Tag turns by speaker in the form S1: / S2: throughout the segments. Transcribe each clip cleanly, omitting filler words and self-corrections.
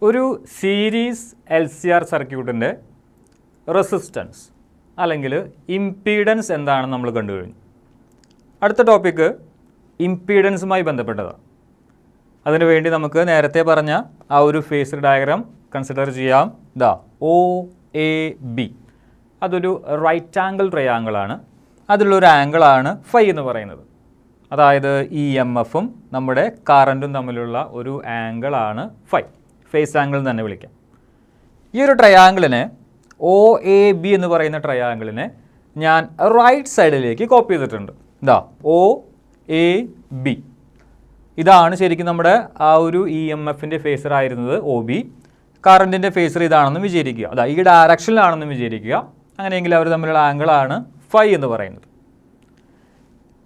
S1: ഒരു series LCR സർക്യൂട്ടിൻ്റെ resistance അല്ലെങ്കിൽ impedance എന്താണെന്ന് നമ്മൾ കണ്ടു കഴിഞ്ഞു. അടുത്ത ടോപ്പിക്ക് ഇംപീഡൻസുമായി ബന്ധപ്പെട്ടതാണ്. അതിനുവേണ്ടി നമുക്ക് നേരത്തെ പറഞ്ഞ ആ ഒരു ഫേസർ ഡയഗ്രാം കൺസിഡർ ചെയ്യാം. OAB അതൊരു റൈറ്റ് ആംഗിൾ ട്രയാങ്കിളാണ്. അതിലുള്ളൊരു ആംഗിളാണ് ഫൈ എന്ന് പറയുന്നത്. അതായത് EMFും നമ്മുടെ കറൻറ്റും തമ്മിലുള്ള ഒരു ആംഗിളാണ് ഫൈ. ഫേസ് ആംഗിൾ എന്ന് തന്നെ വിളിക്കാം. ഈ ഒരു ട്രയാങ്കിളിനെ OAB എന്ന് പറയുന്ന ട്രയാങ്കിളിനെ ഞാൻ റൈറ്റ് സൈഡിലേക്ക് കോപ്പി ചെയ്തിട്ടുണ്ട്. OAB ഇതാണ് ശരിക്കും നമ്മുടെ ആ ഒരു EMFിൻ്റെ ഫേസർ ആയിരുന്നത് OB. കറൻറ്റിൻ്റെ ഫേസർ ഇതാണെന്ന് വിചാരിക്കുക. ഈ ഡയറക്ഷനിലാണെന്ന് വിചാരിക്കുക. അങ്ങനെയെങ്കിൽ അവർ തമ്മിലുള്ള ആംഗിളാണ് ഫൈ എന്ന് പറയുന്നത്.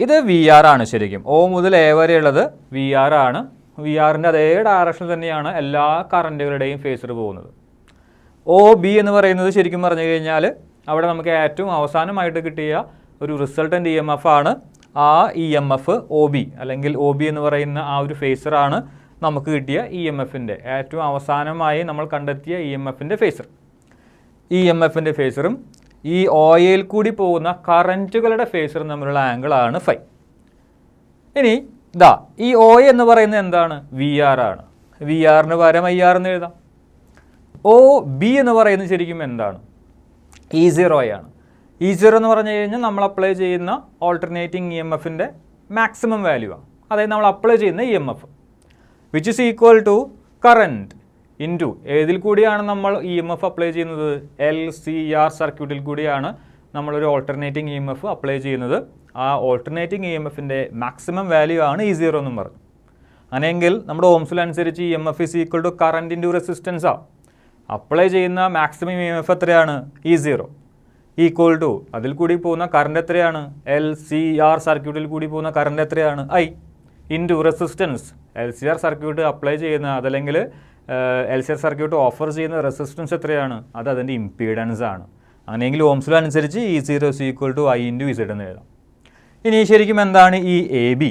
S1: ഇത് VR ആണ്. ശരിക്കും O മുതൽ A വരെയുള്ളത് VR ആണ്. VRൻ്റെ അതേ ഡയറക്ഷനിൽ തന്നെയാണ് എല്ലാ കറൻറ്റുകളുടെയും ഫേസർ പോകുന്നത്. OB എന്ന് പറയുന്നത് ശരിക്കും പറഞ്ഞു കഴിഞ്ഞാൽ അവിടെ നമുക്ക് ഏറ്റവും അവസാനമായിട്ട് കിട്ടിയ ഒരു റിസൾട്ടൻ്റ് EMF ആണ്. ആ EMF OB അല്ലെങ്കിൽ OB എന്ന് പറയുന്ന ആ ഒരു ഫേസറാണ് നമുക്ക് കിട്ടിയ EMFിൻ്റെ ഏറ്റവും അവസാനമായി നമ്മൾ കണ്ടെത്തിയ EMFിൻ്റെ ഫേസർ. EMFിൻ്റെ ഫേസറും ഈ OAയിൽ കൂടി പോകുന്ന കറൻറ്റുകളുടെ ഫേസറും തമ്മിലുള്ള ആംഗിളാണ് ഫൈ. ഇനി ഈ OA എന്ന് പറയുന്നത് എന്താണ്? VR ആണ്. VRന് പകരം IR എന്ന് എഴുതാം. OB എന്ന് പറയുന്നത് ശരിക്കും എന്താണ്? E0 ആണ്. E0 എന്ന് പറഞ്ഞു കഴിഞ്ഞാൽ നമ്മൾ അപ്ലൈ ചെയ്യുന്ന ഓൾട്ടർനേറ്റിംഗ് EMFിൻ്റെ മാക്സിമം വാല്യൂ ആണ്. അതായത് നമ്മൾ അപ്ലൈ ചെയ്യുന്ന EMF which is equal to current into ഏതിൽ കൂടിയാണ് നമ്മൾ EMF അപ്ലൈ ചെയ്യുന്നത്? LCR സർക്യൂട്ടിൽ കൂടിയാണ് നമ്മളൊരു ഓൾട്ടർനേറ്റിംഗ് EMF അപ്ലൈ ചെയ്യുന്നത്. ആ ഓൾട്ടർനേറ്റിംഗ് EMFിൻ്റെ മാക്സിമം വാല്യൂ ആണ് E0 എന്നും പറഞ്ഞു. അങ്ങനെയെങ്കിൽ നമ്മുടെ ഓംസിൽ അനുസരിച്ച് EMF is equal to current into റെസിസ്റ്റൻസാണ്. അപ്ലൈ ചെയ്യുന്ന മാക്സിമം EMF എത്രയാണ്? E0 ഈക്വൽ ടു അതിൽ കൂടി പോകുന്ന കറണ്ട് എത്രയാണ്? LCR സർക്യൂട്ടിൽ കൂടി പോകുന്ന കറണ്ട് എത്രയാണ്? I into resistance. LCR circuit apply ചെയ്യുന്ന അതല്ലെങ്കിൽ LCR സർക്യൂട്ട് ഓഫർ ചെയ്യുന്ന റെസിസ്റ്റൻസ് എത്രയാണ്? അത് അതിൻ്റെ ഇംപീഡൻസ് ആണ്. അങ്ങനെയെങ്കിൽ ഓംസിൽ അനുസരിച്ച് E0 is equal to I into Z എന്ന് എഴുതാം. ഇനി ശരിക്കും എന്താണ് ഈ AB?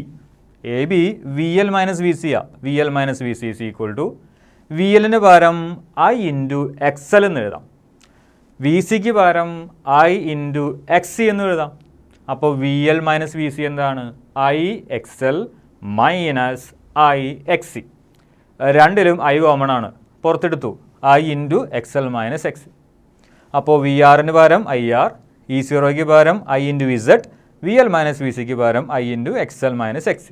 S1: AB VL minus VC ആണ്. VL minus VC is equal to VLന് പകരം I ഇൻറ്റു XL എന്ന് എഴുതാം. VCക്ക് പകരം I ഇൻറ്റു XC എന്ന് എഴുതാം. അപ്പോൾ VL മൈനസ് VC എന്താണ്? IXL minus IXC. രണ്ടിലും I കോമൺ ആണ്, പുറത്തെടുത്തു. I into XL minus XC. അപ്പോൾ VRന് പകരം IR, E0ക്ക് പകരം I into Z, VL minus VCക്ക് പകരം I into XL minus XC.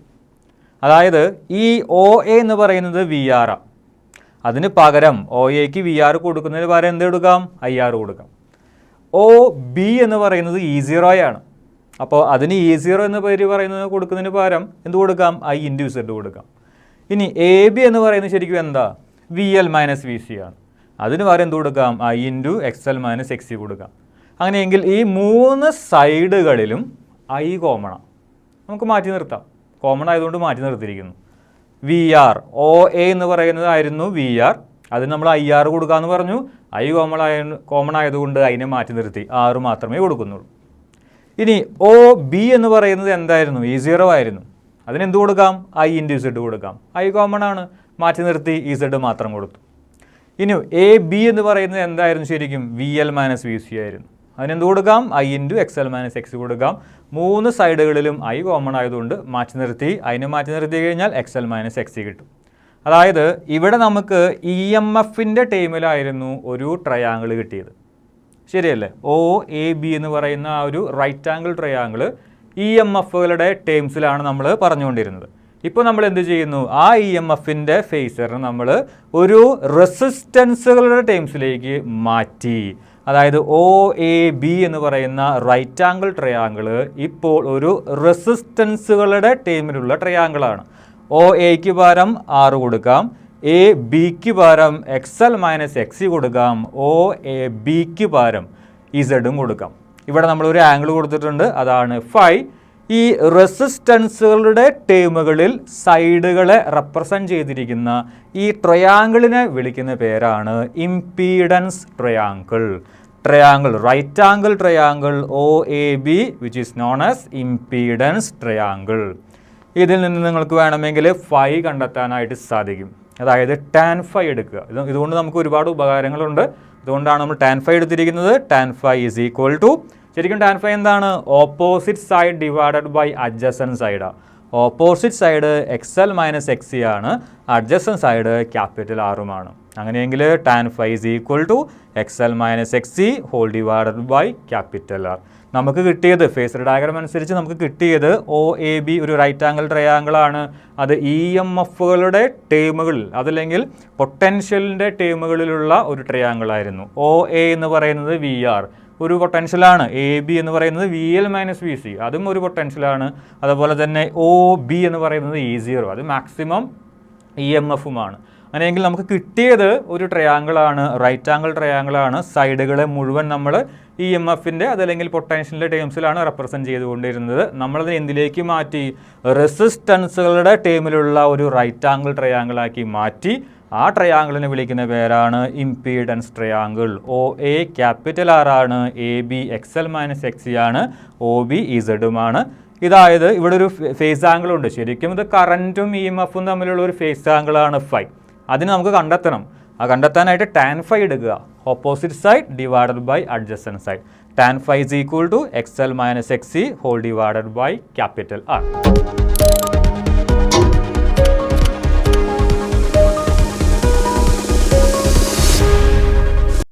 S1: അതായത് ഈ OA എന്ന് പറയുന്നത് VR ആണ്. അതിന് പകരം OAക്ക് VR കൊടുക്കുന്നതിന് പകരം എന്ത് കൊടുക്കാം? IR കൊടുക്കാം. OB എന്ന് പറയുന്നത് E0 ആണ്. അപ്പോൾ അതിന് E0 എന്ന പേര് പറയുന്നത് കൊടുക്കുന്നതിന് പകരം എന്ത് കൊടുക്കാം? I ഇൻറ്റു Z കൊടുക്കാം. ഇനി AB എന്ന് പറയുന്നത് ശരിക്കും എന്താ? VL മൈനസ് VC ആണ്. അതിന് പകരം എന്ത് കൊടുക്കാം? I into XL minus XC കൊടുക്കാം. അങ്ങനെയെങ്കിൽ ഈ മൂന്ന് സൈഡുകളിലും I കോമണാണ്. നമുക്ക് മാറ്റി നിർത്താം. കോമൺ ആയതുകൊണ്ട് മാറ്റി നിർത്തിയിരിക്കുന്നു. VR OA എന്ന് പറയുന്നത് ആയിരുന്നു VR. അതിന് നമ്മൾ IR കൊടുക്കാമെന്ന് പറഞ്ഞു. I കോമൺ ആയതുകൊണ്ട് അതിനെ മാറ്റി നിർത്തി. R മാത്രമേ കൊടുക്കുന്നുള്ളൂ. ഇനി OB എന്ന് പറയുന്നത് എന്തായിരുന്നു? E0 ആയിരുന്നു. അതിനെന്ത് കൊടുക്കാം? I ഇൻറ്റു Z കൊടുക്കാം. I കോമൺ ആണ്, മാറ്റി നിർത്തി Z മാത്രം കൊടുത്തു. ഇനി AB എന്ന് പറയുന്നത് എന്തായിരുന്നു? ശരിക്കും VL മൈനസ് VC ആയിരുന്നു. അതിനെന്ത് കൊടുക്കാം? I into XL minus XC കൊടുക്കാം. മൂന്ന് സൈഡുകളിലും I കോമൺ ആയതുകൊണ്ട് മാറ്റി നിർത്തി. അതിനെ മാറ്റി നിർത്തി കഴിഞ്ഞാൽ XL മൈനസ് XC കിട്ടും. അതായത് ഇവിടെ നമുക്ക് EMFിൻ്റെ ടൈമിലായിരുന്നു ഒരു ട്രയാങ്കിൾ കിട്ടിയത്. ശരിയല്ലേ? OAB എന്ന് പറയുന്ന ആ ഒരു റൈറ്റ് ആംഗിൾ ട്രയാങ്കിൾ EMFകളുടെ ടേംസിലാണ് നമ്മൾ പറഞ്ഞുകൊണ്ടിരുന്നത്. ഇപ്പോൾ നമ്മൾ എന്ത് ചെയ്യുന്നു? ആ EMFിൻ്റെ ഫേസറിന് നമ്മൾ ഒരു റെസിസ്റ്റൻസുകളുടെ ടേംസിലേക്ക് മാറ്റി. അതായത് OAB എന്ന് പറയുന്ന റൈറ്റ് ആംഗിൾ ട്രയാങ്കിൾ ഇപ്പോൾ ഒരു റെസിസ്റ്റൻസുകളുടെ ടേമിലുള്ള ട്രയാങ്കിളാണ്. OAക്ക് പകരം R കൊടുക്കാം. ABക്ക് പകരം XL മൈനസ് XC കൊടുക്കാം. OABക്ക് പകരം Z കൊടുക്കാം. ഇവിടെ നമ്മളൊരു ആംഗിൾ കൊടുത്തിട്ടുണ്ട്, അതാണ് ഫൈ. ഈ റെസിസ്റ്റൻസുകളുടെ ടേമുകളിൽ സൈഡുകളെ റെപ്രസെൻറ്റ് ചെയ്തിരിക്കുന്ന ഈ ട്രയാങ്കിളിനെ വിളിക്കുന്ന പേരാണ് impedance triangle. Right angle triangle OAB which is known as impedance triangle. ഇതിൽ നിന്ന് നിങ്ങൾക്ക് വേണമെങ്കിൽ ഫൈ കണ്ടെത്താനായിട്ട് സാധിക്കും. അതായത് ടാൻ ഫൈ എടുക്കുക. ഇതുകൊണ്ട് നമുക്ക് ഒരുപാട് ഉപകാരങ്ങളുണ്ട്. അതുകൊണ്ടാണ് നമ്മൾ ടാൻ ഫൈ എടുത്തിരിക്കുന്നത്. Tan phi is equal to, ശരിക്കും ടാൻ ഫൈ എന്താണ്? Opposite side divided by adjacent സൈഡാണ്. Opposite side XL minus XC ആണ്, അഡ്ജസൻറ്റ് സൈഡ് ക്യാപിറ്റൽ ആറുമാണ്. അങ്ങനെയെങ്കിൽ tan phi is equal to XL minus XC whole divided by capital R. നമുക്ക് കിട്ടിയത് phasor diagram അനുസരിച്ച് നമുക്ക് കിട്ടിയത് OAB ഒരു റൈറ്റ് ആംഗിൾ ട്രയാങ്കിൾ ആണ്. അത് EMFകളുടെ ടേമുകളിൽ അതല്ലെങ്കിൽ പൊട്ടൻഷ്യലിൻ്റെ ടേമുകളിലുള്ള ഒരു ട്രയാങ്കിൾ ആയിരുന്നു. OA എന്ന് പറയുന്നത് VR ഒരു പൊട്ടൻഷ്യലാണ്. AB എന്ന് പറയുന്നത് VL മൈനസ് VC അതും ഒരു പൊട്ടൻഷ്യലാണ്. അതുപോലെ തന്നെ OB എന്ന് പറയുന്നത് E0 അത് മാക്സിമം EMFുമാണ്. അങ്ങനെയെങ്കിൽ നമുക്ക് കിട്ടിയത് ഒരു ട്രയാങ്കിളാണ്, റൈറ്റ് ആംഗിൾ ട്രയാങ്കിളാണ്. സൈഡുകളെ മുഴുവൻ നമ്മൾ EMFിൻ്റെ അതല്ലെങ്കിൽ പൊട്ടൻഷ്യലിൻ്റെ ടേംസിലാണ് റെപ്രസെൻറ്റ് ചെയ്തുകൊണ്ടിരുന്നത്. നമ്മളത് എന്തിലേക്ക് മാറ്റി? റെസിസ്റ്റൻസുകളുടെ ടേമിലുള്ള ഒരു റൈറ്റ് ആംഗിൾ ട്രയാങ്കിളാക്കി മാറ്റി. ആ ട്രയാങ്കിളിനെ വിളിക്കുന്ന പേരാണ് impedance triangle. OA capital R ആണ്, AB XL മൈനസ് XC ആണ്, OB EZുമാണ്. ഇതായത് ഇവിടെ ഒരു ഫേസ് ആംഗിൾ ഉണ്ട്. ശരിക്കും ഇത് കറൻറ്റും EMFും തമ്മിലുള്ള ഒരു ഫേസ് ആംഗിളാണ് ഫൈ. അതിന് നമുക്ക് കണ്ടെത്തണം. ആ കണ്ടെത്താനായിട്ട് ടാൻ ഫൈ എടുക്കുക. Opposite side divided by adjacent side. Tan phi is equal to XL minus XC whole divided by capital R.